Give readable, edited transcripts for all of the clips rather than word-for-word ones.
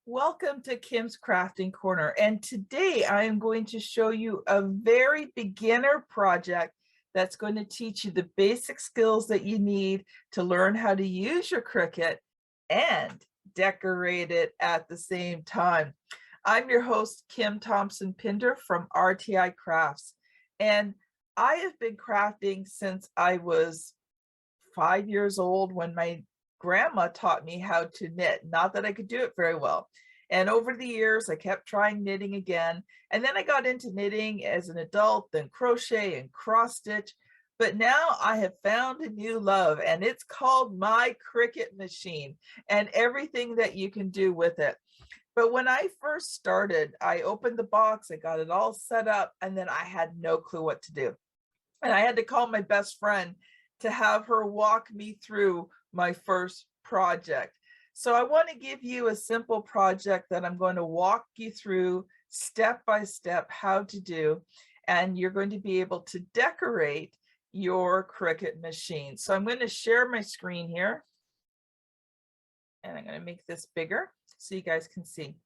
Welcome to Kim's Crafting Corner, and today I am going to show you a very beginner project that's going to teach you the basic skills that you need to learn how to use your Cricut and decorate it at the same time. I'm your host, Kim Thompson Pinder from RTI Crafts, and I have been crafting since I was 5 years old when my grandma taught me how to knit. Not that I could do it very well. And over the years, I kept trying knitting again. And then I got into knitting as an adult, then crochet and cross stitch. But now I have found a new love, and it's called my Cricut machine and everything that you can do with it. But when I first started, I opened the box, I got it all set up, and then I had no clue what to do. And I had to call my best friend to have her walk me through my first project. So I want to give you a simple project that I'm going to walk you through step by step how to do, and you're going to be able to decorate your Cricut machine. So I'm going to share my screen here, and I'm going to make this bigger so you guys can see.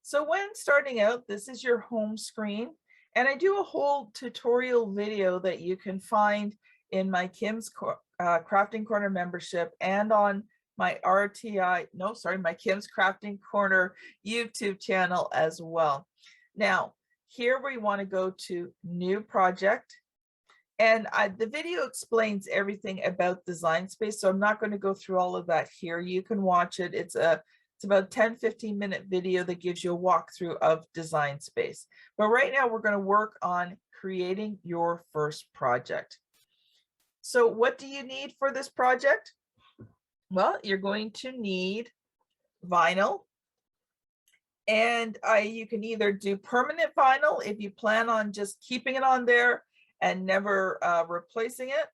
So when starting out, this is your home screen, and I do a whole tutorial video that you can find in my Kim's Crafting Corner membership and on my my Kim's Crafting Corner YouTube channel as well. Now, here we want to go to new project, and the video explains everything about Design Space, so I'm not going to go through all of that here. You can watch it. It's about a 10-15 minute video that gives you a walkthrough of Design Space. But right now we're going to work on creating your first project. So what do you need for this project? Well, you're going to need vinyl, and you can either do permanent vinyl if you plan on just keeping it on there and never replacing it,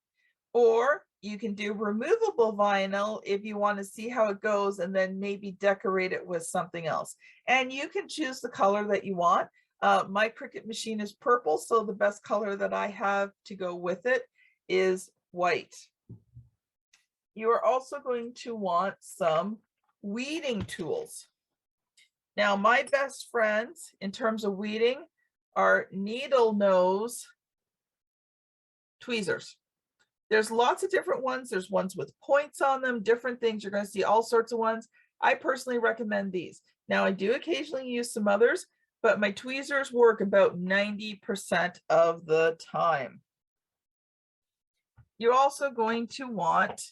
or you can do removable vinyl if you want to see how it goes and then maybe decorate it with something else. And you can choose the color that you want. My Cricut machine is purple, so the best color that I have to go with it is white. You are also going to want some weeding tools. Now, my best friends in terms of weeding are needle nose tweezers. There's lots of different ones. There's ones with points on them, different things. You're going to see all sorts of ones. I personally recommend these. Now, I do occasionally use some others, but my tweezers work about 90% of the time. You're also going to want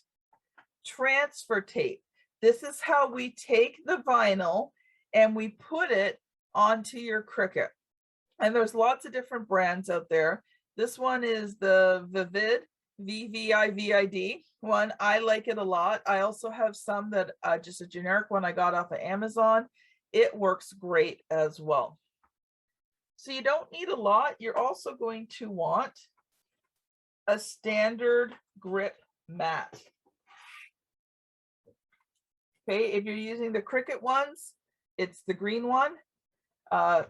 transfer tape. This is how we take the vinyl and we put it onto your Cricut. And there's lots of different brands out there. This one is the Vivid, VVIVID one. I like it a lot. I also have some that just a generic one I got off of Amazon. It works great as well. So you don't need a lot. You're also going to want a standard grip mat. Okay, if you're using the Cricut ones, it's the green one. But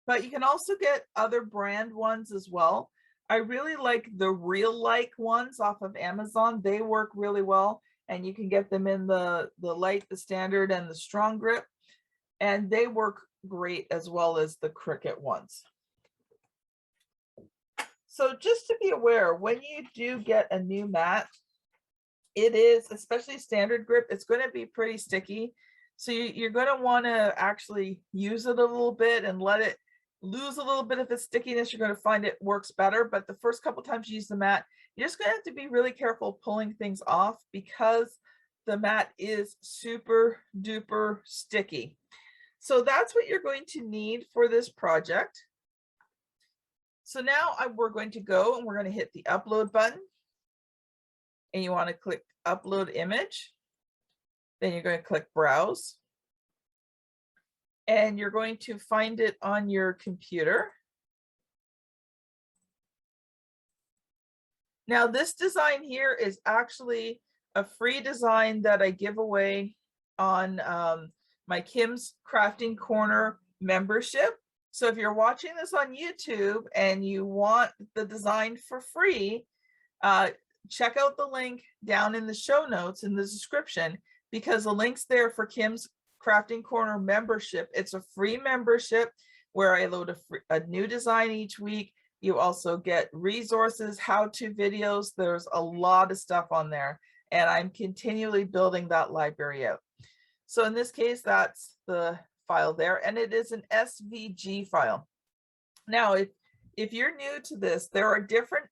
you can also get other brand ones as well. I really like the Real-like ones off of Amazon. They work really well, and you can get them in the light, the standard, and the strong grip. And they work great as well as the Cricut ones. So just to be aware, when you do get a new mat, it is, especially standard grip, it's going to be pretty sticky. So you're going to want to actually use it a little bit and let it lose a little bit of its stickiness. You're going to find it works better. But the first couple times you use the mat, you're just going to have to be really careful pulling things off because the mat is super duper sticky. So that's what you're going to need for this project. So now we're going to go and we're going to hit the upload button. And you want to click upload image. Then you're going to click browse. And you're going to find it on your computer. Now this design here is actually a free design that I give away on my Kim's Crafting Corner membership. So if you're watching this on YouTube and you want the design for free, check out the link down in the show notes in the description, because the link's there for Kim's Crafting Corner membership. It's a free membership where I load a new design each week. You also get resources, how-to videos. There's a lot of stuff on there, and I'm continually building that library out. So in this case, that's the file there, and it is an SVG file. Now, if you're new to this, there are different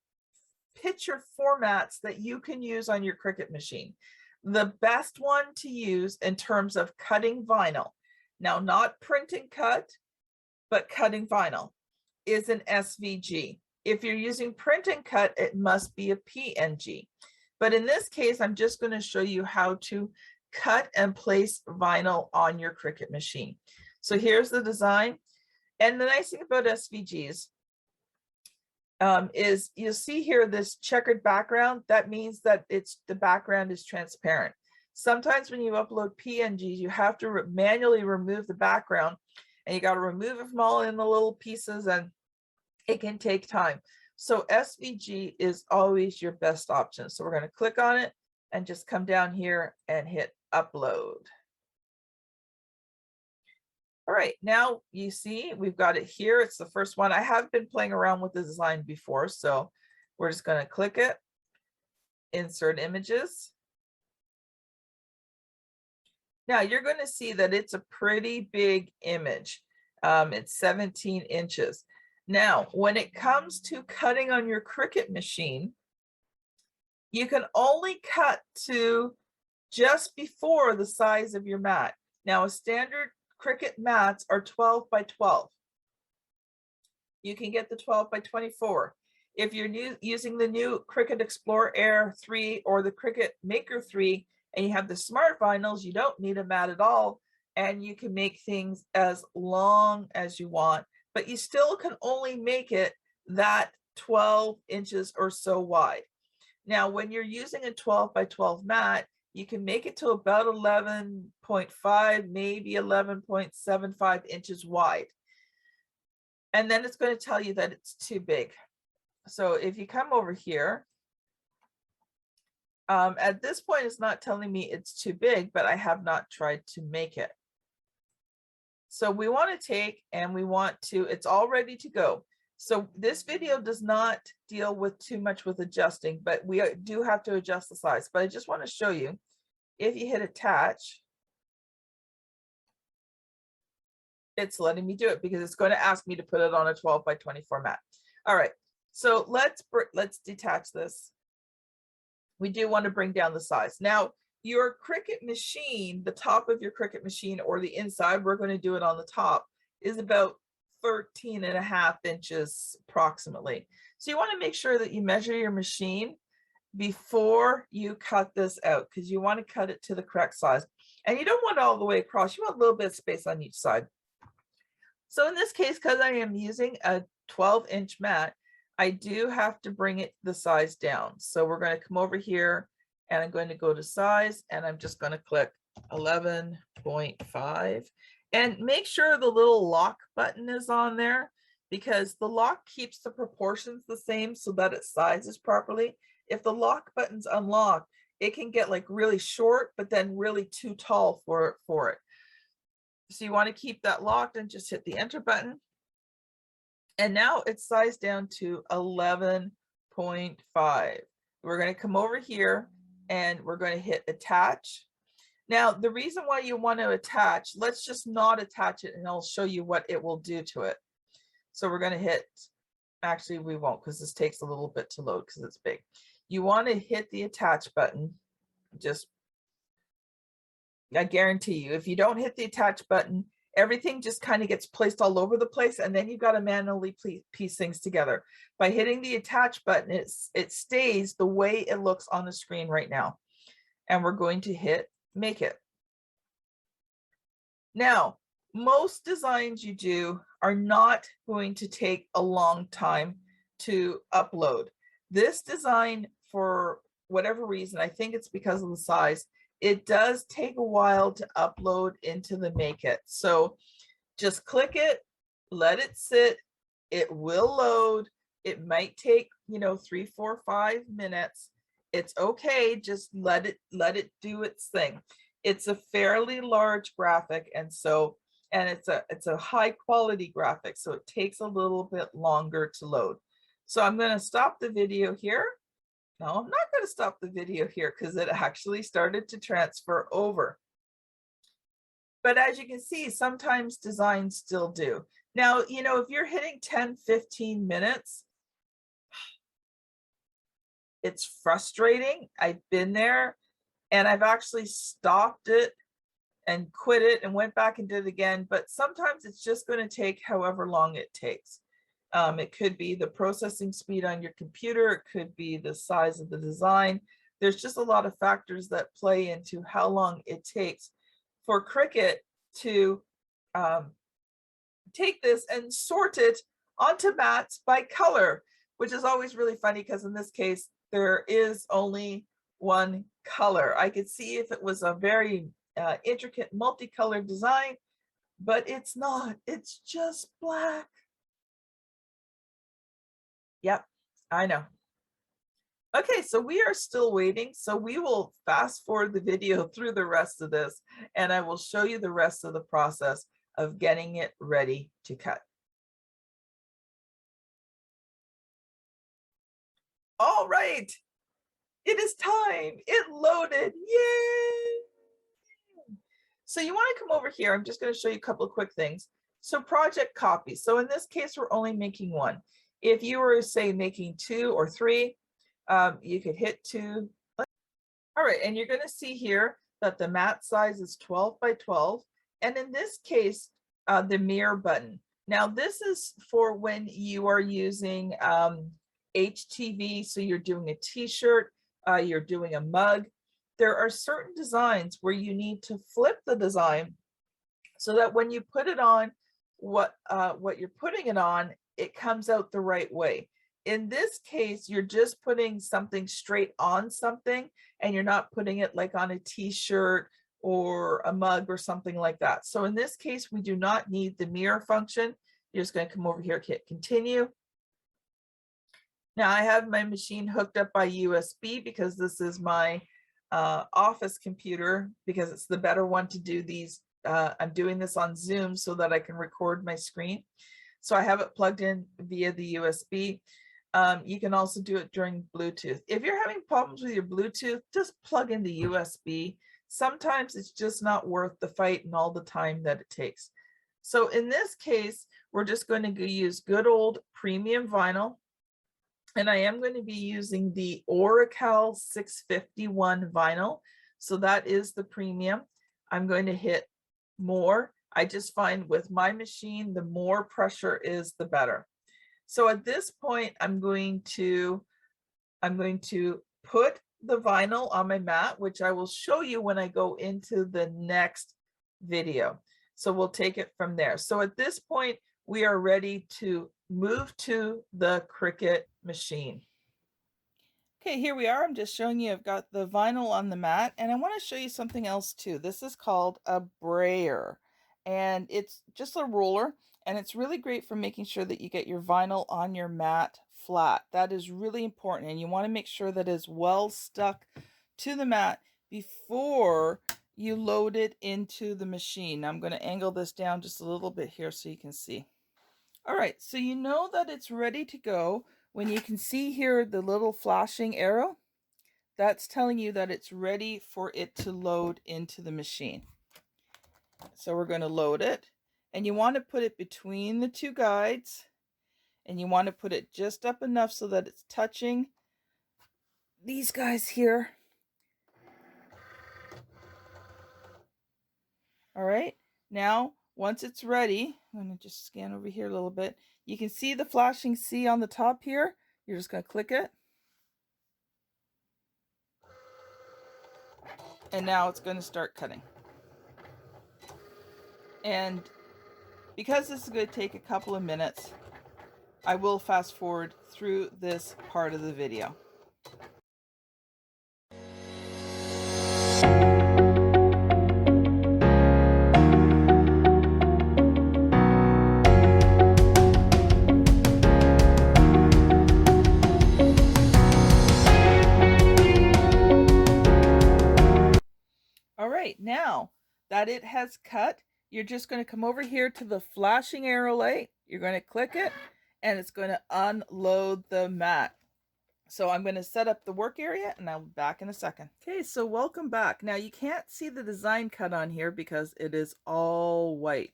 picture formats that you can use on your Cricut machine. The best one to use in terms of cutting vinyl, now not print and cut, but cutting vinyl, is an SVG. If you're using print and cut, it must be a PNG. But in this case, I'm just going to show you how to cut and place vinyl on your Cricut machine. So here's the design. And the nice thing about SVGs is you'll see here this checkered background. That means that the background is transparent. Sometimes when you upload PNGs, you have to manually remove the background, and you got to remove it from all in the little pieces, and it can take time. So SVG is always your best option. So we're going to click on it and just come down here and hit upload. All right, now you see we've got it here. It's the first one. I have been playing around with the design before, so we're just going to click it, insert images. Now you're going to see that it's a pretty big image. It's 17 inches. Now, when it comes to cutting on your Cricut machine, you can only cut to just before the size of your mat. Now, a standard Cricut mats are 12 by 12. You can get the 12 by 24. If you're using the new Cricut Explore Air 3 or the Cricut Maker 3, and you have the smart vinyls, you don't need a mat at all, and you can make things as long as you want, but you still can only make it that 12 inches or so wide. Now, when you're using a 12 by 12 mat, you can make it to about 11.5, maybe 11.75 inches wide. And then it's going to tell you that it's too big. So if you come over here, at this point, it's not telling me it's too big, but I have not tried to make it. So we want to take and we want to, it's all ready to go. So this video does not deal with too much with adjusting, but we do have to adjust the size. But I just want to show you, if you hit attach, it's letting me do it because it's going to ask me to put it on a 12 by 24 mat. All right, so let's detach this. We do want to bring down the size. Now, your Cricut machine, the top of your Cricut machine or the inside, we're going to do it on the top, is about 13.5 inches approximately. So you want to make sure that you measure your machine before you cut this out, because you want to cut it to the correct size. And you don't want it all the way across. You want a little bit of space on each side. So in this case, because I am using a 12-inch mat, I do have to bring it the size down. So we're going to come over here and I'm going to go to size, and I'm just going to click 11.5 and make sure the little lock button is on there, because the lock keeps the proportions the same so that it sizes properly. If the lock button's unlocked, it can get like really short, but then really too tall for it. So you want to keep that locked and just hit the enter button. And now it's sized down to 11.5. We're going to come over here and we're going to hit attach. Now, the reason why you want to attach, let's just not attach it and I'll show you what it will do to it. So we're going to hit, actually we won't, because this takes a little bit to load because it's big. You want to hit the attach button. Just, I guarantee you, if you don't hit the attach button, everything just kind of gets placed all over the place, and then you've got to manually piece things together. By hitting the attach button, it stays the way it looks on the screen right now. And we're going to hit make it. Now, most designs you do are not going to take a long time to upload. This design, for whatever reason, I think it's because of the size, it does take a while to upload into the Make It. So just click it, let it sit, it will load. It might take, 3, 4, 5 minutes. It's okay, just let it do its thing. It's a fairly large graphic, and it's a high quality graphic, so it takes a little bit longer to load. So I'm going to stop the video here. No, I'm not going to stop the video here because it actually started to transfer over. But as you can see, sometimes designs still do. Now, you know, if you're hitting 10, 15 minutes, it's frustrating. I've been there, and I've actually stopped it and quit it and went back and did it again. But sometimes it's just going to take however long it takes. It could be the processing speed on your computer. It could be the size of the design. There's just a lot of factors that play into how long it takes for Cricut to take this and sort it onto mats by color, which is always really funny because in this case, there is only one color. I could see if it was a very intricate multicolored design, but it's not. It's just black. Yep, I know. Okay, so we are still waiting. So we will fast forward the video through the rest of this, and I will show you the rest of the process of getting it ready to cut. All right, it is time. It loaded. Yay! So you want to come over here. I'm just going to show you a couple of quick things. So project copy. So in this case, we're only making one. If you were, say, making 2 or 3, you could hit 2. All right, and you're going to see here that the mat size is 12 by 12. And in this case, the mirror button. Now, this is for when you are using HTV. So you're doing a t-shirt, you're doing a mug. There are certain designs where you need to flip the design so that when you put it on, what you're putting it on, it comes out the right way. In this case, you're just putting something straight on something, and you're not putting it like on a t-shirt or a mug or something like that. So in this case, we do not need the mirror function. You're just going to come over here, hit continue. Now I have my machine hooked up by USB because this is my office computer, because it's the better one to do these. I'm doing this on Zoom so that I can record my screen. So I have it plugged in via the USB. You can also do it during Bluetooth. If you're having problems with your Bluetooth, just plug in the USB. Sometimes it's just not worth the fight and all the time that it takes. So in this case, we're just going to use good old premium vinyl. And I am going to be using the Oracal 651 vinyl. So that is the premium. I'm going to hit more. I just find with my machine, the more pressure is, the better. So at this point, I'm going to put the vinyl on my mat, which I will show you when I go into the next video. So we'll take it from there. So at this point, we are ready to move to the Cricut machine. Okay, here we are. I'm just showing you I've got the vinyl on the mat, and I want to show you something else too. This is called a brayer, and it's just a roller, and it's really great for making sure that you get your vinyl on your mat flat. That is really important, and you want to make sure that it's well stuck to the mat before you load it into the machine. Now I'm going to angle this down just a little bit here so you can see. All right, so you know that it's ready to go when you can see here the little flashing arrow. That's telling you that it's ready for it to load into the machine. So we're going to load it, and you want to put it between the two guides, and you want to put it just up enough so that it's touching these guys here. All right, now once it's ready, I'm going to just scan over here a little bit. You can see the flashing C on the top here. You're just going to click it. And now it's going to start cutting. And because this is going to take a couple of minutes, I will fast forward through this part of the video. All right, now that it has cut, you're just going to come over here to the flashing arrow light. You're going to click it and it's going to unload the mat. So I'm going to set up the work area and I'll be back in a second. Okay, so welcome back. Now you can't see the design cut on here because it is all white.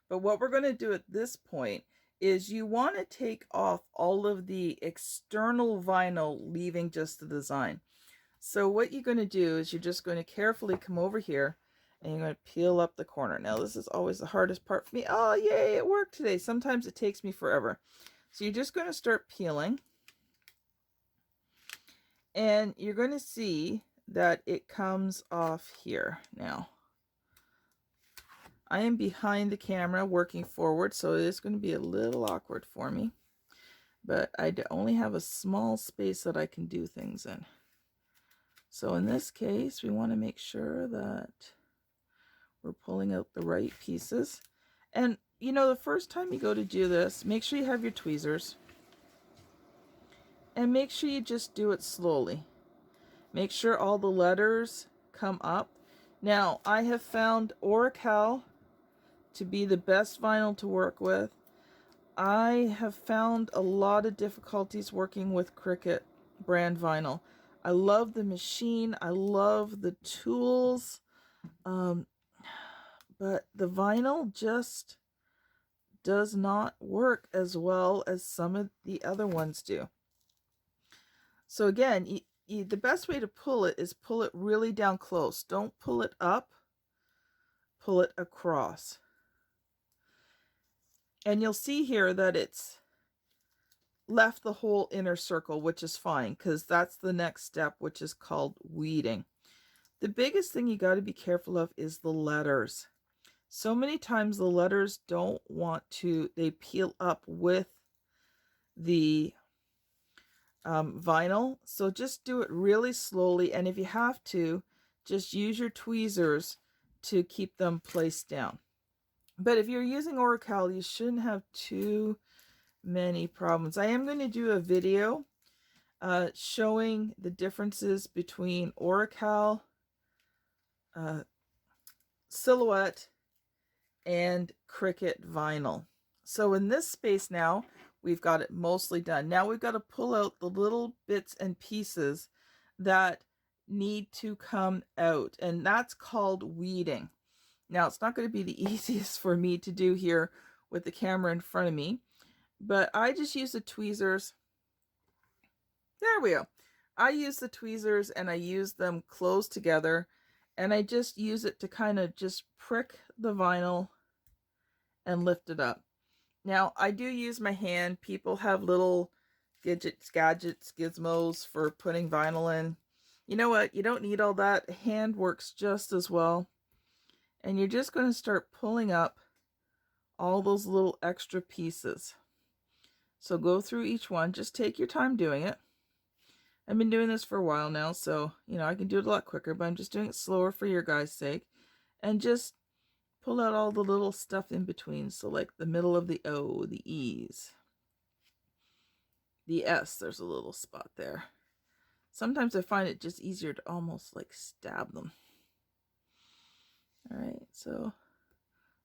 But what we're going to do at this point is you want to take off all of the external vinyl, leaving just the design. So what you're going to do is you're just going to carefully come over here and you're going to peel up the corner. Now this is always the hardest part for me. Oh yay, it worked today. Sometimes it takes me forever. So you're just going to start peeling. And you're going to see that it comes off here. Now, I am behind the camera working forward, so it is going to be a little awkward for me. But I only have a small space that I can do things in. So in this case, we want to make sure that we're pulling out the right pieces. And, you know, the first time you go to do this, make sure you have your tweezers. And make sure you just do it slowly. Make sure all the letters come up. Now, I have found Oracal to be the best vinyl to work with. I have found a lot of difficulties working with Cricut brand vinyl. I love the machine. I love the tools. But the vinyl just does not work as well as some of the other ones do. So again, the best way to pull it is pull it really down close. Don't pull it up, pull it across. And you'll see here that it's left the whole inner circle, which is fine because that's the next step, which is called weeding. The biggest thing you got to be careful of is the letters. So many times the letters don't want to, they peel up with the vinyl, so just do it really slowly, and if you have to, just use your tweezers to keep them placed down. But if you're using Oracal, you shouldn't have too many problems. I am going to do a video showing the differences between Oracal, Silhouette, and Cricut vinyl. So in this space now, we've got it mostly done. Now we've got to pull out the little bits and pieces that need to come out, and that's called weeding. Now it's not going to be the easiest for me to do here with the camera in front of me, but I just use the tweezers. There we go. I use the tweezers and I use them close together, and I just use it to kind of just prick the vinyl and lift it up. Now, I do use my hand. People have little gadgets, gizmos for putting vinyl in. You know what? You don't need all that. Hand works just as well. And you're just going to start pulling up all those little extra pieces. So go through each one. Just take your time doing it. I've been doing this for a while now, so, you know, I can do it a lot quicker, but I'm just doing it slower for your guys' sake. And just pull out all the little stuff in between. So like the middle of the O, the E's, the S, there's a little spot there. Sometimes I find it just easier to almost like stab them. All right, so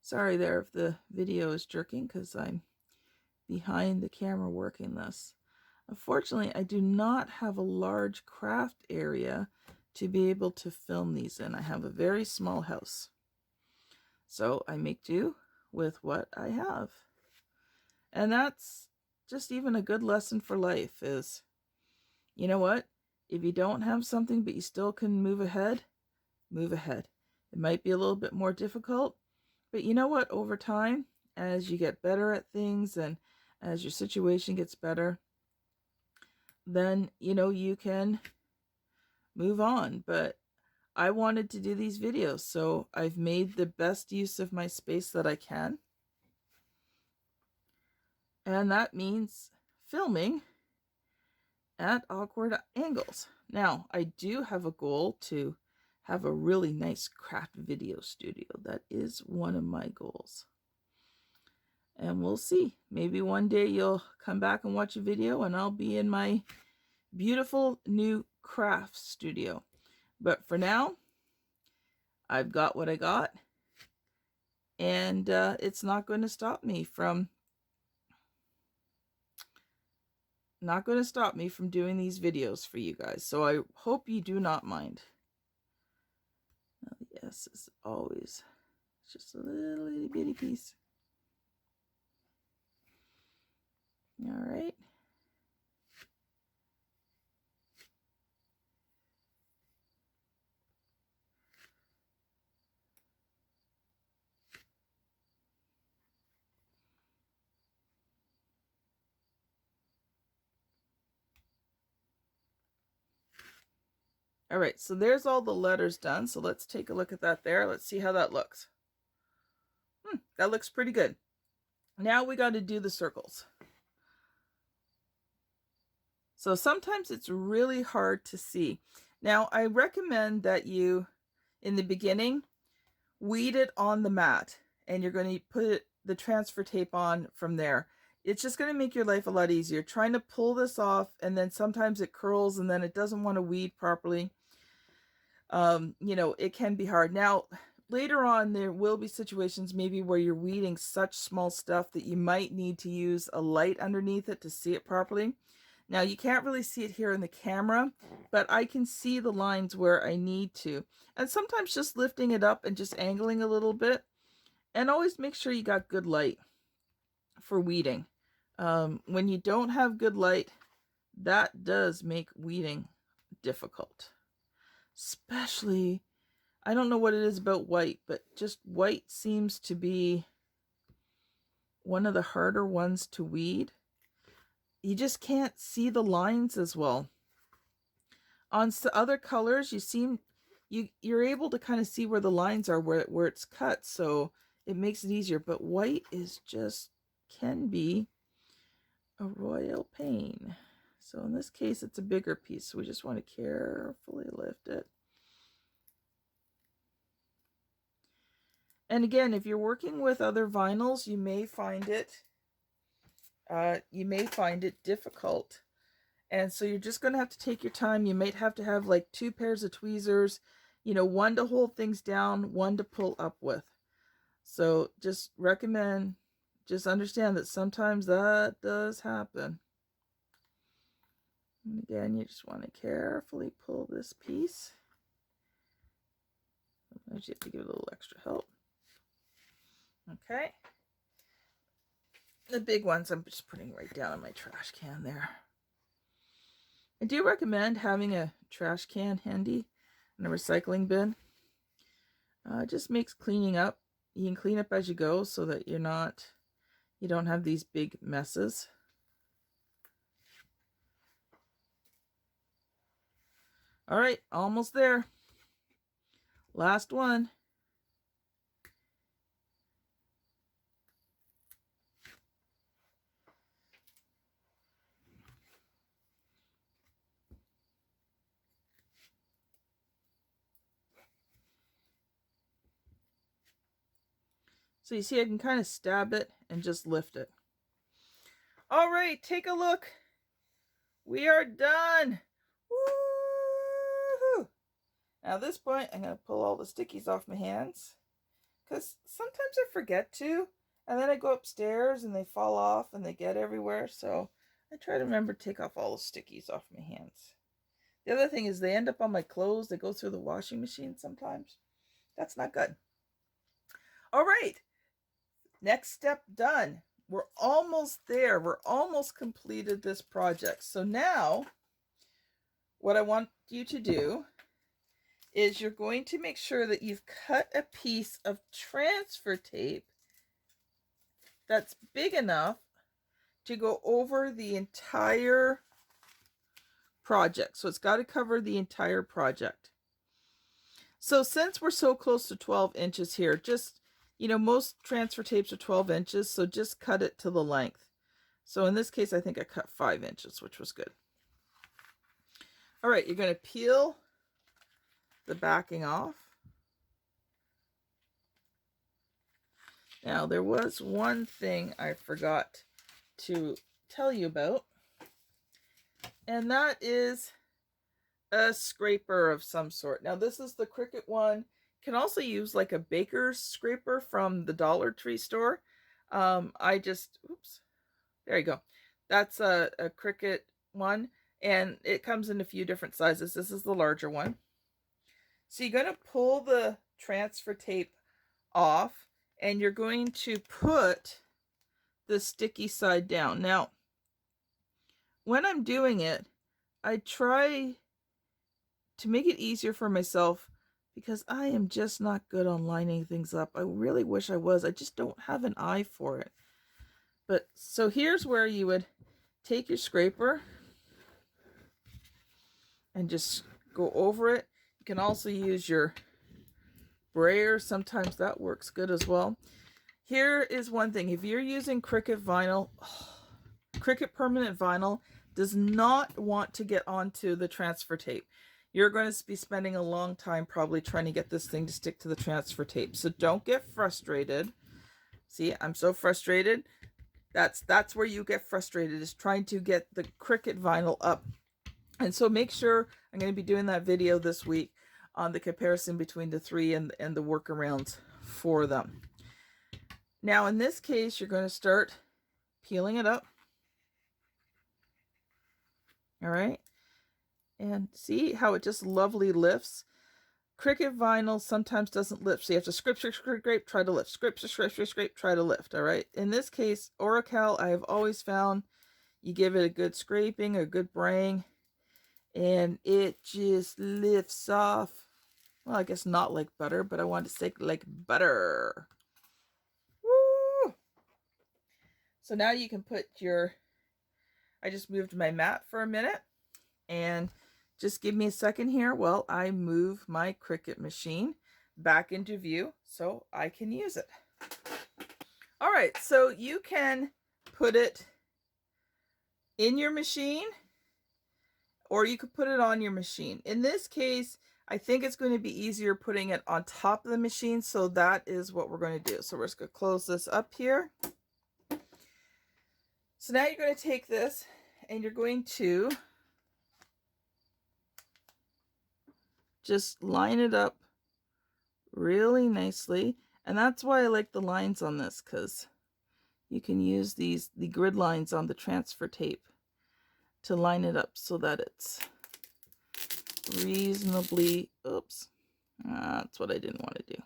sorry there if the video is jerking because I'm behind the camera working this. Unfortunately, I do not have a large craft area to be able to film these in. I have a very small house. So I make do with what I have. And that's just even a good lesson for life is, you know what? If you don't have something but you still can move ahead, move ahead. It might be a little bit more difficult, but you know what? Over time, as you get better at things and as your situation gets better, then, you know, you can move on. But I wanted to do these videos, so I've made the best use of my space that I can. And that means filming at awkward angles. Now, I do have a goal to have a really nice craft video studio. That is one of my goals. And we'll see. Maybe one day you'll come back and watch a video and I'll be in my beautiful new craft studio. But for now, I've got what I got, and it's not going to stop me from doing these videos for you guys. So I hope you do not mind. Now the S is always just a little itty bitty piece. All right. All right, so there's all the letters done. So let's take a look at that there. Let's see how that looks. That looks pretty good. Now we got to do the circles. So sometimes it's really hard to see. Now I recommend that you, in the beginning, weed it on the mat, and you're going to put the transfer tape on from there. It's just going to make your life a lot easier. Trying to pull this off, and then sometimes it curls and then it doesn't want to weed properly. You know, it can be hard. Now, later on, there will be situations maybe where you're weeding such small stuff that you might need to use a light underneath it to see it properly. Now, you can't really see it here in the camera, but I can see the lines where I need to. And sometimes just lifting it up and just angling a little bit. And always make sure you got good light for weeding. When you don't have good light, that does make weeding difficult. Especially, I don't know what it is about white, but just white seems to be one of the harder ones to weed. You just can't see the lines as well. On other colors, you're able to kind of see where the lines are, where it's cut, so it makes it easier. But white is just can be a royal pain. So in this case, it's a bigger piece, so we just want to carefully lift it. And again, if you're working with other vinyls, you may find it difficult. And so you're just going to have to take your time. You might have to have like 2 pairs of tweezers, you know, one to hold things down, one to pull up with. So just understand that sometimes that does happen. And again, you just want to carefully pull this piece. Sometimes you have to give it a little extra help. Okay. The big ones I'm just putting right down in my trash can there. I do recommend having a trash can handy and a recycling bin. It just makes cleaning up. You can clean up as you go so that you don't have these big messes. All right, almost there. Last one. So you see I can kind of stab it and just lift it. All right, take a look. We are done. Woo-hoo! Now at this point, I'm going to pull all the stickies off my hands, because sometimes I forget to, and then I go upstairs and they fall off and they get everywhere. So I try to remember to take off all the stickies off my hands. The other thing is they end up on my clothes. They go through the washing machine sometimes. That's not good. All right. Next step done. We're almost there. We're almost completed this project. So now what I want you to do is you're going to make sure that you've cut a piece of transfer tape that's big enough to go over the entire project. So it's got to cover the entire project. So since we're so close to 12 inches here, just, you know, most transfer tapes are 12 inches, so just cut it to the length. So in this case, I think I cut 5 inches, which was good. All right, you're going to peel the backing off. Now, there was one thing I forgot to tell you about, and that is a scraper of some sort. Now, this is the Cricut one. can also use like a baker's scraper from the Dollar Tree store. Oops, there you go. That's a Cricut one, and it comes in a few different sizes. This is the larger one. So you're going to pull the transfer tape off, and you're going to put the sticky side down. Now, when I'm doing it, I try to make it easier for myself because I am just not good on lining things up. I really wish I was. I just don't have an eye for it. But so here's where you would take your scraper and just go over it. You can also use your brayer. Sometimes that works good as well. Here is one thing. If you're using Cricut vinyl, Cricut permanent vinyl does not want to get onto the transfer tape. You're going to be spending a long time probably trying to get this thing to stick to the transfer tape. So don't get frustrated. See, I'm so frustrated. That's where you get frustrated, is trying to get the Cricut vinyl up. And so make sure, I'm going to be doing that video this week on the comparison between the three and the workarounds for them. Now in this case, you're going to start peeling it up. All right. And see how it just lovely lifts? Cricut vinyl sometimes doesn't lift. So you have to scrape, try to lift. Scrape, try to lift. All right. In this case, Oracal, I have always found you give it a good scraping, a good braying, and it just lifts off. Well, I guess not like butter, but I want to say like butter. Woo! So now you can put your, I just moved my mat for a minute, and just give me a second here while I move my Cricut machine back into view so I can use it. All right, so you can put it in your machine, or you could put it on your machine. In this case, I think it's going to be easier putting it on top of the machine, so that is what we're going to do. So we're just going to close this up here. So now you're going to take this and you're going to just line it up really nicely. And that's why I like the lines on this, because you can use the grid lines on the transfer tape to line it up so that it's reasonably, oops, that's what I didn't want to do.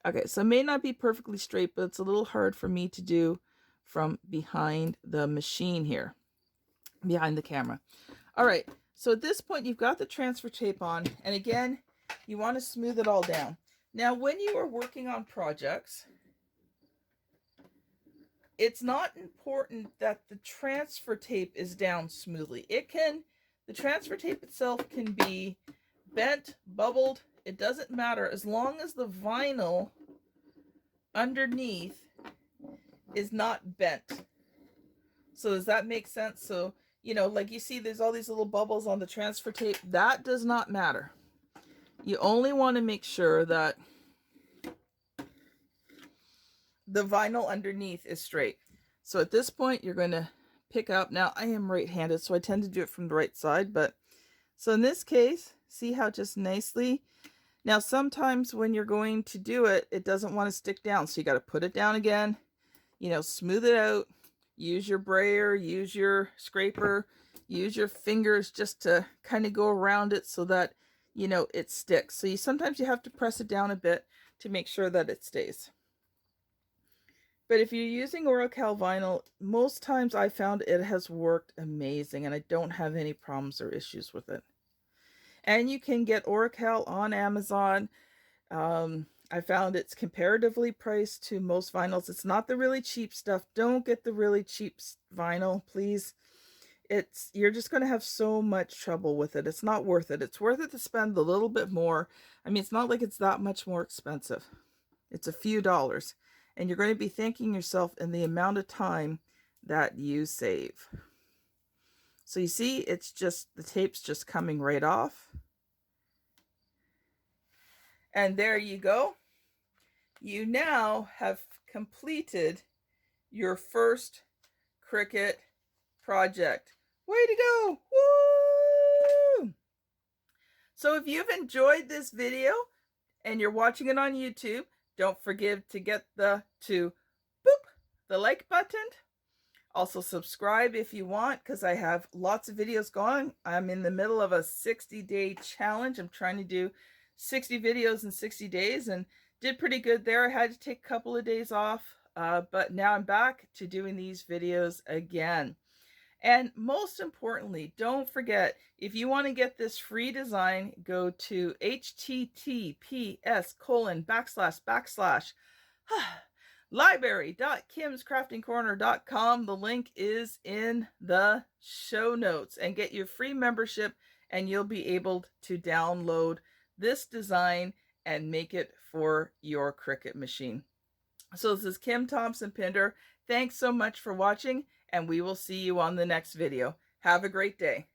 Okay, so it may not be perfectly straight, but it's a little hard for me to do from behind the machine here, behind the camera. All right, so at this point, you've got the transfer tape on, and again, you want to smooth it all down. Now, when you are working on projects, it's not important that the transfer tape is down smoothly. The transfer tape itself can be bent, bubbled, it doesn't matter, as long as the vinyl underneath is not bent. So does that make sense? So, you know, like you see there's all these little bubbles on the transfer tape. That does not matter. You only want to make sure that the vinyl underneath is straight. So at this point, you're going to pick up. Now, I am right-handed, so I tend to do it from the right side. But so in this case, see how just nicely. Now, sometimes when you're going to do it, it doesn't want to stick down. So you got to put it down again, you know, smooth it out. Use your brayer, use your scraper, use your fingers just to kind of go around it so that, you know, it sticks. So sometimes you have to press it down a bit to make sure that it stays. But if you're using Oracal vinyl, most times I found it has worked amazing and I don't have any problems or issues with it. And you can get Oracal on Amazon. I found it's comparatively priced to most vinyls. It's not the really cheap stuff. Don't get the really cheap vinyl, please. You're just going to have so much trouble with it. It's not worth it. It's worth it to spend a little bit more. I mean, it's not like it's that much more expensive. It's a few dollars. And you're going to be thanking yourself in the amount of time that you save. So you see, it's just, the tape's just coming right off. And there you go. You now have completed your first Cricut project. Way to go! Woo! So if you've enjoyed this video and you're watching it on YouTube, don't forget to boop the like button. Also subscribe if you want, because I have lots of videos going. I'm in the middle of a 60-day challenge. I'm trying to do 60 videos in 60 days and did pretty good there. I had to take a couple of days off, but now I'm back to doing these videos again. And most importantly, don't forget, if you want to get this free design, go to https:// library.kimscraftingcorner.com. The link is in the show notes, and get your free membership and you'll be able to download this design and make it for your Cricut machine. So this is Kim Thompson Pinder. Thanks so much for watching, and we will see you on the next video. Have a great day.